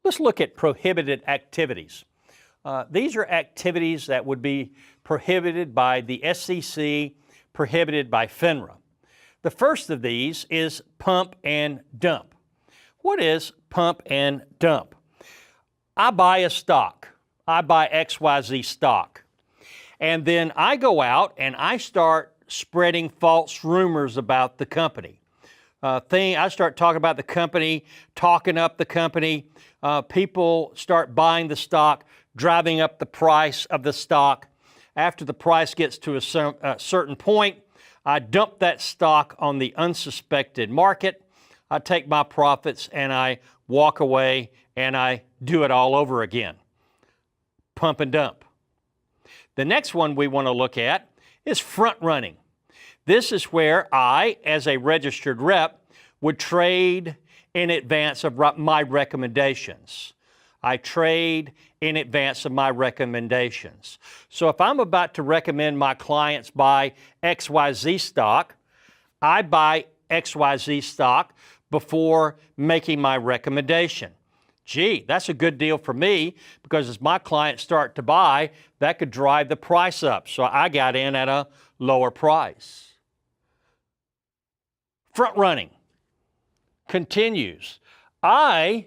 Let's look at prohibited activities. These are activities that would be prohibited by the SEC, prohibited by FINRA. The first of these is pump and dump. What is pump and dump? I buy a stock. I buy XYZ stock. And then I go out and I start spreading false rumors about the company. I start talking about the company, talking up the company. People start buying the stock, driving up the price of the stock. After the price gets to a certain point, I dump that stock on the unsuspected market. I take my profits and I walk away and I do it all over again. Pump and dump. The next one we want to look at is front running. This is where I, as a registered rep, would trade in advance of my recommendations. I trade in advance of my recommendations. So if I'm about to recommend my clients buy XYZ stock, I buy XYZ stock before making my recommendation. Gee, that's a good deal for me because as my clients start to buy, that could drive the price up. So I got in at a lower price. Front running continues. I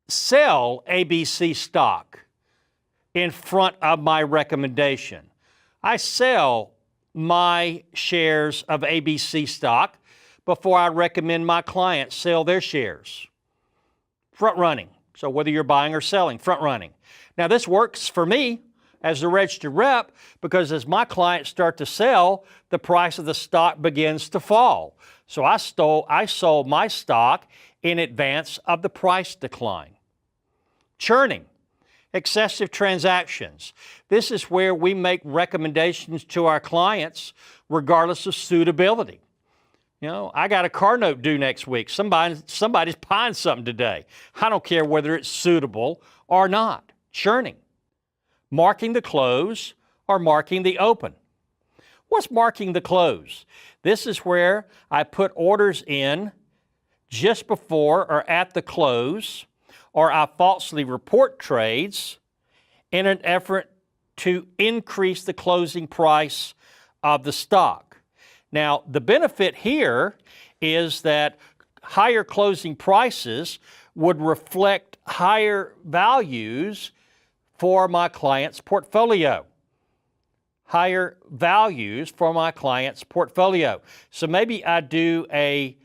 sell ABC stock in front of my recommendation. I sell my shares of ABC stock before I recommend my clients sell their shares. Front running. So whether you're buying or selling, front running. Now this works for me as a registered rep because as my clients start to sell, the price of the stock begins to fall. So I sold my stock in advance of the price decline. Churning, excessive transactions. This is where we make recommendations to our clients regardless of suitability. You know, I got a car note due next week. Somebody's buying something today. I don't care whether it's suitable or not. Churning. Marking the close or marking the open. What's marking the close? This is where I put orders in just before or at the close, or I falsely report trades in an effort to increase the closing price of the stock. Now, the benefit here is that higher closing prices would reflect higher values for my client's portfolio. Higher values for my client's portfolio. So maybe I do a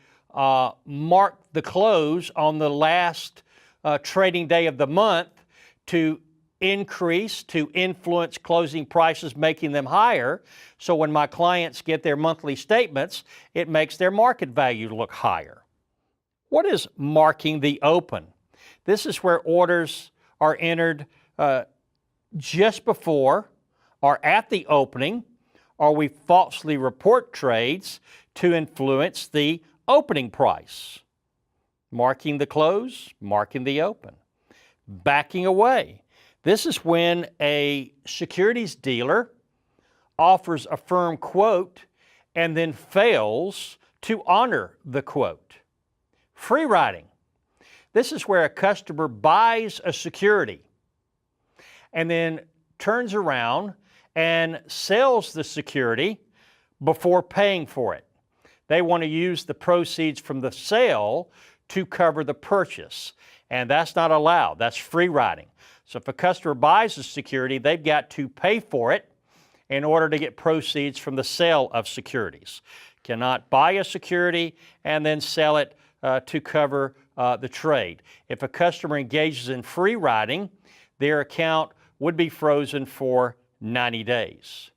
mark the close on the last trading day of the month to influence closing prices, making them higher. So when my clients get their monthly statements, it makes their market value look higher. What is marking the open? This is where orders are entered just before or at the opening, or we falsely report trades to influence the opening price. Marking the close, marking the open. Backing away. This is when a securities dealer offers a firm quote and then fails to honor the quote. Free riding. This is where a customer buys a security and then turns around and sells the security before paying for it. They want to use the proceeds from the sale to cover the purchase, and that's not allowed. That's free riding. So if a customer buys a security, they've got to pay for it in order to get proceeds from the sale of securities. Cannot buy a security and then sell it to cover the trade. If a customer engages in free riding, their account would be frozen for 90 days.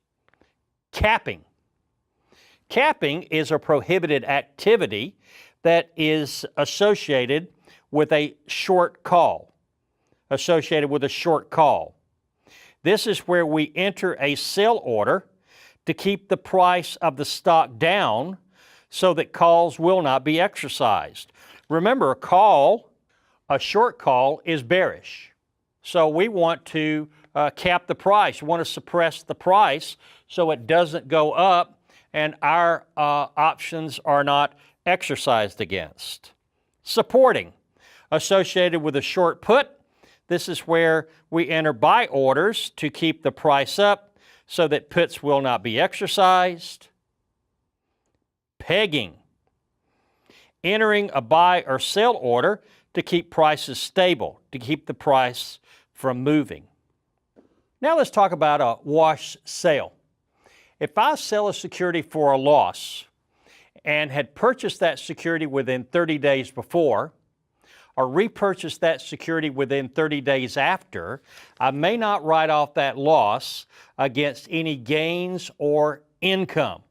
Capping. Capping is a prohibited activity that is associated with a short call. This is where we enter a sell order to keep the price of the stock down so that calls will not be exercised. Remember, a short call is bearish. So we want to cap the price. We want to suppress the price so it doesn't go up and our options are not exercised against. Supporting. Associated with a short put, this is where we enter buy orders to keep the price up so that puts will not be exercised. Pegging. Entering a buy or sell order to keep prices stable, to keep the price from moving. Now let's talk about a wash sale. If I sell a security for a loss and had purchased that security within 30 days before, or repurchased that security within 30 days after, I may not write off that loss against any gains or income.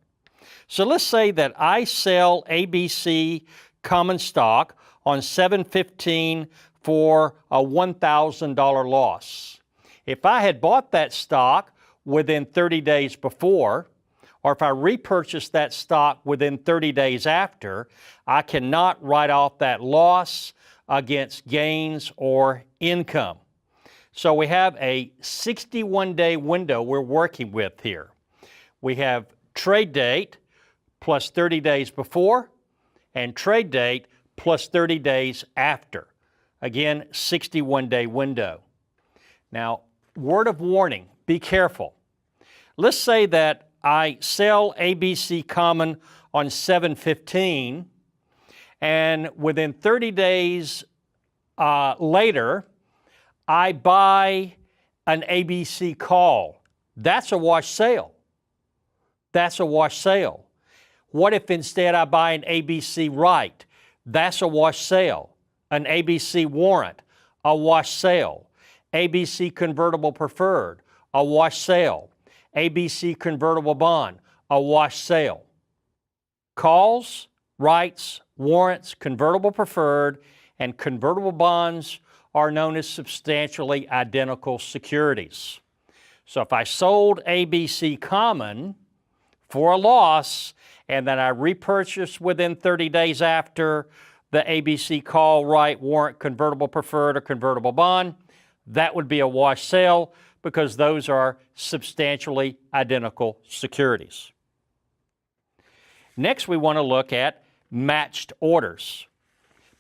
So let's say that I sell ABC common stock on 7/15 for a $1,000 loss. If I had bought that stock within 30 days before, or if I repurchased that stock within 30 days after, I cannot write off that loss against gains or income. So we have a 61-day window we're working with here. We have trade date plus 30 days before and trade date plus 30 days after. Again, 61-day window. Now, word of warning, be careful. Let's say that I sell ABC common on 7/15 and within 30 days later, I buy an ABC call. That's a wash sale. That's a wash sale. What if instead I buy an ABC right? That's a wash sale. An ABC warrant, a wash sale. ABC convertible preferred, a wash sale. ABC convertible bond, a wash sale. Calls, rights, warrants, convertible preferred, and convertible bonds are known as substantially identical securities. So if I sold ABC common for a loss and then I repurchased within 30 days after the ABC call, right, warrant, convertible preferred, or convertible bond, that would be a wash sale because those are substantially identical securities. Next, we want to look at matched orders.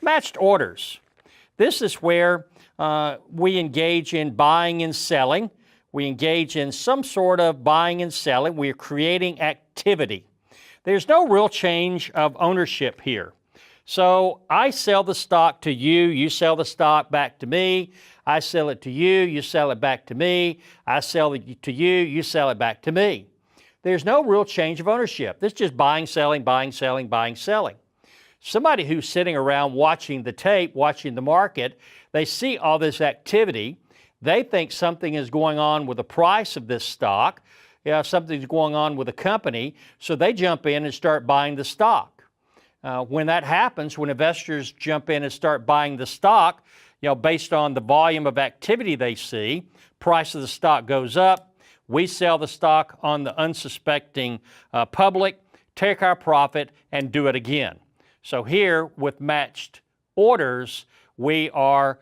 Matched orders. This is where we engage in buying and selling. We engage in some sort of buying and selling. We are creating activity. There's no real change of ownership here. So I sell the stock to you, you sell the stock back to me. I sell it to you, you sell it back to me. I sell it to you, you sell it back to me. There's no real change of ownership. This is just buying, selling, buying, selling, buying, selling. Somebody who's sitting around watching the tape, watching the market, they see all this activity. They think something is going on with the price of this stock. Something's going on with the company, so they jump in and start buying the stock. When that happens, when investors jump in and start buying the stock, based on the volume of activity they see, price of the stock goes up. We sell the stock on the unsuspecting public, take our profit, and do it again. So here, with matched orders, we are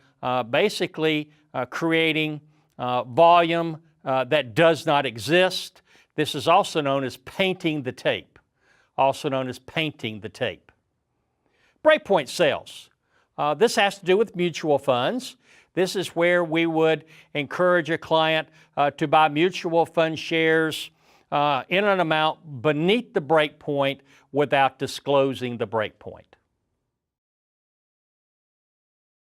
basically creating volume that does not exist. This is also known as painting the tape. Also known as painting the tape. Breakpoint sales. This has to do with mutual funds. This is where we would encourage a client to buy mutual fund shares in an amount beneath the breakpoint without disclosing the breakpoint.